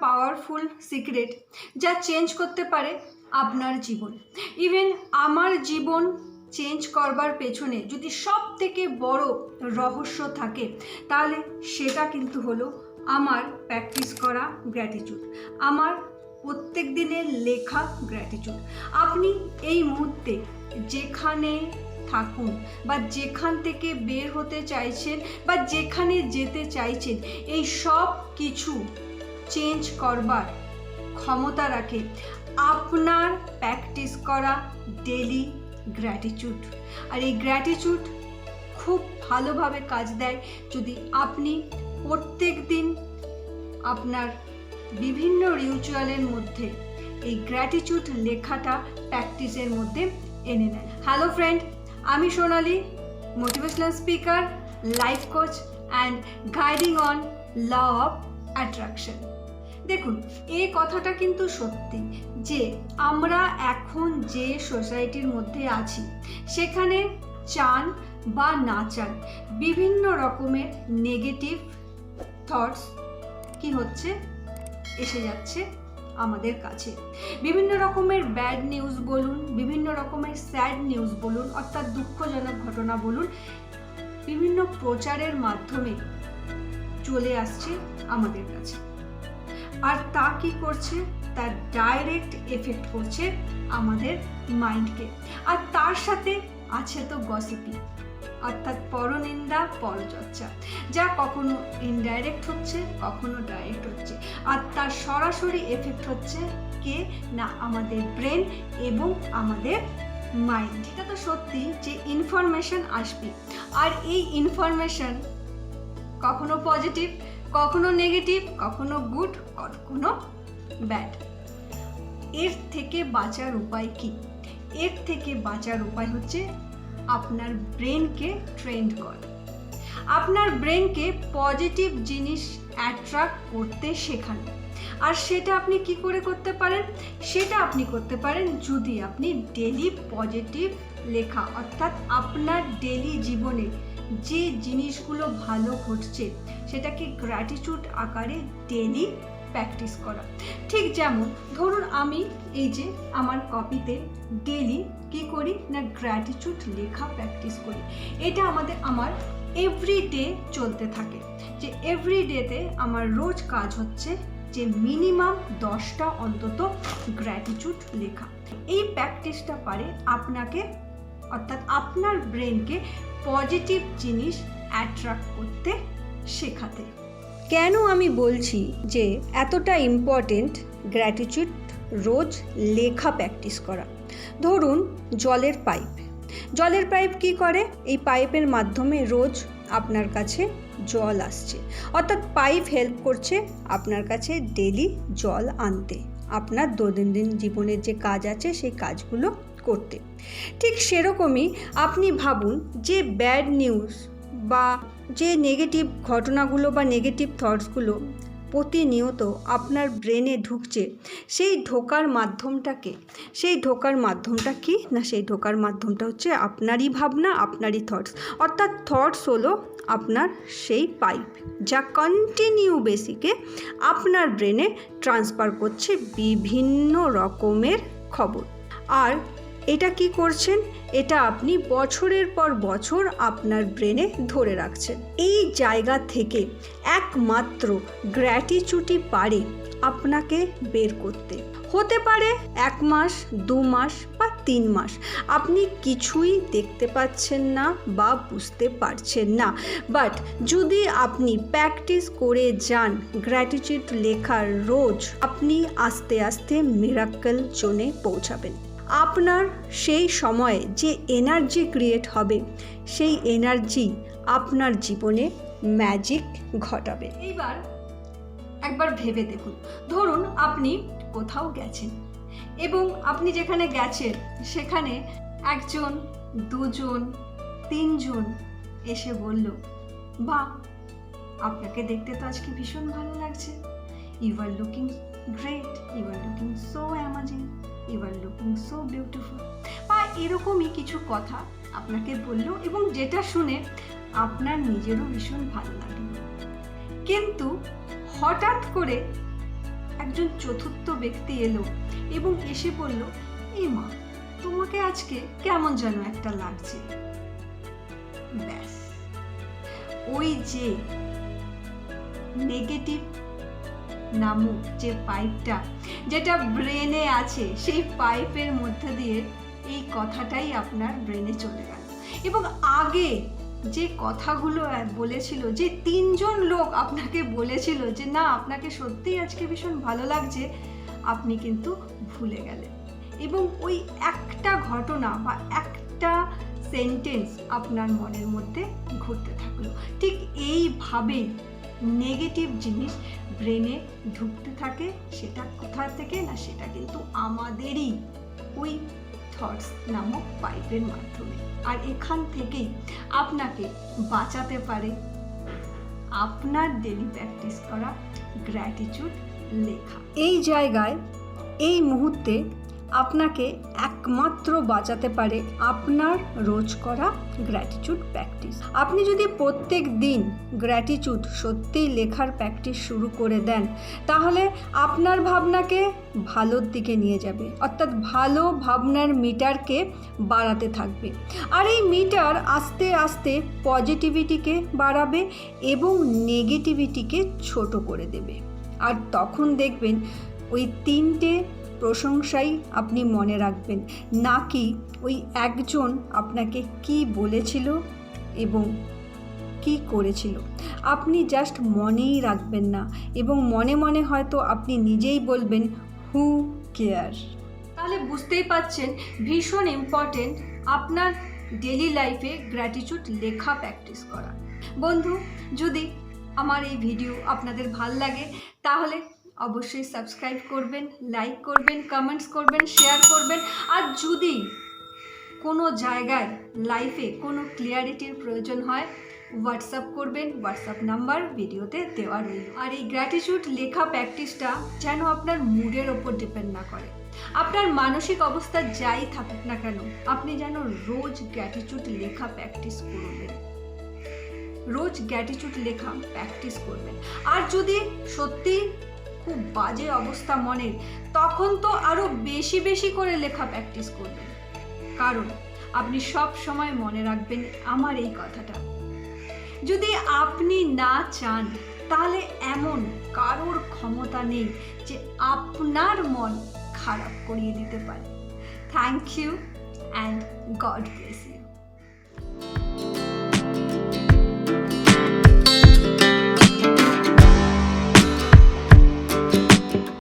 Powerful secret যা change করতে পারে আপনার জীবন। ইভেন আমার জীবন চেঞ্জ করবার পেছনে যদি সব থেকে বড় রহস্য থাকে তাহলে সেটা কিন্তু হলো আমার প্র্যাকটিস করা গ্র্যাটিটিউড, আমার প্রত্যেক দিনের লেখা গ্র্যাটিটিউড। আপনি এই মুহূর্তে যেখানে থাকুন বা যেখান থেকে বের হতে চাইছেন বা যেখানে যেতে চাইছেন, এই সব কিছু চেঞ্জ করবার ক্ষমতা রাখে আপনার প্র্যাকটিস করা ডেলি গ্র্যাটিটিউড। আর এই গ্র্যাটিটিউড খুব ভালোভাবে কাজ দেয় যদি আপনি প্রত্যেক দিন আপনার বিভিন্ন রিচুয়ালের মধ্যে এই গ্র্যাটিটিউড লেখাটা প্র্যাকটিসের মধ্যে এনে নেন। হ্যালো ফ্রেন্ড, আমি Sonali, motivational speaker, life coach and guiding on law of attraction. দেখুন, এই কথাটা কিন্তু সত্যি যে আমরা এখন যে সোসাইটির মধ্যে আছি সেখানে চান বা না চান বিভিন্ন রকমের নেগেটিভ থটস কি হচ্ছে এসে যাচ্ছে আমাদের কাছে। বিভিন্ন রকমের ব্যাড নিউজ বলুন, বিভিন্ন রকমের স্যাড নিউজ বলুন, অর্থাৎ দুঃখজনক ঘটনা বলুন, বিভিন্ন প্রচারের মাধ্যমে চলে আসছে আমাদের কাছে। আর তা কি করছে? তার ডাইরেক্ট এফেক্ট করছে আমাদের মাইন্ডকে। আর তার সাথে আছে তো গসিপি, অর্থাৎ পরনিন্দা, পরচর্চা, যা কখনো ইনডাইরেক্ট হচ্ছে, কখনো ডাইরেক্ট হচ্ছে। আর তার সরাসরি এফেক্ট হচ্ছে কে না আমাদের ব্রেন এবং আমাদের মাইন্ড। এটা তো সত্যি যে ইনফরমেশন আসবে, আর এই ইনফরমেশন কখনো পজিটিভ, কখনো নেগেটিভ, কখনো গুড, কখনো ব্যাড। এর থেকে বাঁচার উপায় কি? এর থেকে বাঁচার উপায় হচ্ছে আপনার ব্রেনকে ট্রেন করা, আপনার ব্রেনকে পজিটিভ জিনিস অ্যাট্রাক্ট করতে শেখানো। আর সেটা আপনি কি করে করতে পারেন? সেটা আপনি করতে পারেন যদি আপনি ডেলি পজিটিভ লেখা, অর্থাৎ আপনার ডেলি জীবনে যে জিনিসগুলো ভালো ঘটছে সেটাকে গ্র্যাটিটিউড আকারে ডেলি প্র্যাকটিস করা। ঠিক যেমন ধরুন আমি এই যে আমার কপিতে ডেলি কি করি না গ্র্যাটিটিউড লেখা প্র্যাকটিস করি। এটা আমার এভরিডে চলতে থাকে, যে এভরিডেতে আমার রোজ কাজ হচ্ছে যে মিনিমাম 10টা অন্তত গ্র্যাটিটিউড লেখা। এই প্র্যাকটিসটা পারে আপনাকে, অর্থাৎ আপনার ব্রেনকে পজিটিভ জিনিস অ্যাট্রাক্ট করতে শেখাতে। কেন আমি বলছি যে এতটা ইম্পর্টেন্ট গ্র্যাটিটিউড রোজ লেখা প্র্যাকটিস করা? ধরুন জলের পাইপ কি করে? এই পাইপের মাধ্যমে রোজ আপনার কাছে জল আসছে, অর্থাৎ পাইপ হেল্প করছে আপনার কাছে ডেলি জল আনতে, আপনার দৈনন্দিন জীবনের যে কাজ আছে সেই কাজগুলো করতে। ঠিক সেরকমই আপনি ভাবুন যে ব্যাড নিউজ বা যে নেগেটিভ ঘটনাগুলো বা নেগেটিভ থটসগুলো প্রতিনিয়ত আপনার ব্রেনে ঢুকছে, সেই ঢোকার মাধ্যমটা কি? সেই ঢোকার মাধ্যমটা হচ্ছে আপনারই ভাবনা, আপনারই থটস। অর্থাৎ থটস হলো আপনার সেই পাইপ যা কন্টিনিউ বেসিকে আপনার ব্রেনে ট্রান্সফার করছে বিভিন্ন রকমের খবর। আর এটা কি করছেন? এটা আপনি বছরের পর বছর আপনার ব্রেনে ধরে রাখছেন। এই জায়গা থেকে একমাত্র গ্র্যাটিটিউডই পারে আপনাকে বের করতে। হতে পারে 1 মাস, 2 মাস বা 3 মাস আপনি কিছুই দেখতে পাচ্ছেন না বা বুঝতে পারছেন না, বাট যদি আপনি প্র্যাকটিস করে যান গ্র্যাটিটিউড লেখার রোজ, আপনি আস্তে আস্তে মিরাকল জোনে পৌঁছাবেন। আপনার সেই সময়ে যে এনার্জি ক্রিয়েট হবে, সেই এনার্জি আপনার জীবনে ম্যাজিক ঘটাবে। এইবার একবার ভেবে দেখুন, ধরুন আপনি কোথাও গেছেন এবং আপনি যেখানে গেছেন সেখানে 1 জন, 2 জন, 3 জন এসে বলল, বাহ, আপনাকে দেখতে তো আজকে ভীষণ ভালো লাগছে, you are looking great, you are looking so amazing, you are looking so beautiful, বা এরকমই কিছু কথা আপনাকে বললো এবং যেটা শুনে আপনার নিজেরও ভীষণ ভালো লাগলো। কিন্তু হঠাৎ করে একজন চতুর্থ ব্যক্তি এলো এবং এসে বলল, এই মা, তোমাকে আজকে কেমন যেন একটা লাগছে। ব্যাস, ওই যে নেগেটিভ নামক যে পাইপটা যেটা ব্রেনে আছে, সেই পাইপের মধ্যে দিয়ে এই কথাটাই আপনার ব্রেনে চলে গেল। এবং আগে যে কথাগুলো বলেছিল, যে 3 জন লোক আপনাকে বলেছিল যে না, আপনাকে সত্যিই আজকে ভীষণ ভালো লাগছে, আপনি কিন্তু ভুলে গেলেন। এবং ওই একটা ঘটনা বা একটা সেন্টেন্স আপনার মনের মধ্যে ঘুরতে থাকলো। ঠিক এইভাবেই নেগেটিভ জিনিস ব্রেনে ঢুকতে থাকে। সেটা কোথা থেকে না, সেটা কিন্তু আমাদেরই ওই থটস নামক পাইপের মাধ্যমে। আর এখান থেকেই আপনাকে বাঁচাতে পারে আপনার ডেলি প্র্যাকটিস করা গ্র্যাটিটিউড লেখা। এই জায়গায় এই মুহূর্তে আপনাকে একমাত্র বাঁচাতে পারে আপনার রোজ করা গ্র্যাটিটিউড প্র্যাকটিস। আপনি যদি প্রত্যেক দিন গ্র্যাটিটিউড সত্যিই লেখার প্র্যাকটিস শুরু করে দেন, তাহলে আপনার ভাবনাকে ভালোর দিকে নিয়ে যাবে, অর্থাৎ ভালো ভাবনার মিটারকে বাড়াতে থাকবে। আর এই মিটার আস্তে আস্তে পজিটিভিটিকে বাড়াবে এবং নেগেটিভিটিকে ছোট করে দেবে। আর তখন দেখবেন ওই 3টে প্রশংসাই আপনি মনে রাখবেন, নাকি ওই একজন আপনাকে কি বলেছিল এবং কি করেছিল। আপনি জাস্ট মনেই রাখবেন না, এবং মনে মনে হয়তো আপনি নিজেই বলবেন হু কেয়ার। তাহলে বুঝতেই পাচ্ছেন ভীষণ ইম্পর্টেন্ট আপনার ডেলি লাইফে গ্র্যাটিটিউড লেখা প্র্যাকটিস করা। বন্ধু, যদি আমার এই ভিডিও আপনাদের ভাল লাগে তাহলে অবশ্যই সাবস্ক্রাইব করবেন, লাইক করবেন, কমেন্টস করবেন, শেয়ার করবেন। আর যদি কোনো জায়গায় লাইফে কোনো ক্লিয়ারিটির প্রয়োজন হয়, হোয়াটসঅ্যাপ করবেন, হোয়াটসঅ্যাপ নাম্বার ভিডিওতে দেওয়া রইল। আর এই গ্র্যাটিটিউড লেখা প্র্যাকটিসটা যেন আপনার মুডের ওপর ডিপেন্ড না করে। আপনার মানসিক অবস্থা যাই থাকুক না কেন, আপনি যেন রোজ গ্র্যাটিটিউড লেখা প্র্যাকটিস করবেন, রোজ গ্র্যাটিটিউড লেখা প্র্যাকটিস করবেন। আর যদি সত্যি খুব বাজে অবস্থা মনের, তখন তো আরও বেশি বেশি করে লেখা প্র্যাকটিস করবেন। কারণ আপনি সব সময় মনে রাখবেন আমার এই কথাটা, যদি আপনি না চান তাহলে এমন কারোর ক্ষমতা নেই যে আপনার মন খারাপ করিয়ে দিতে পারে। Thank you and God bless.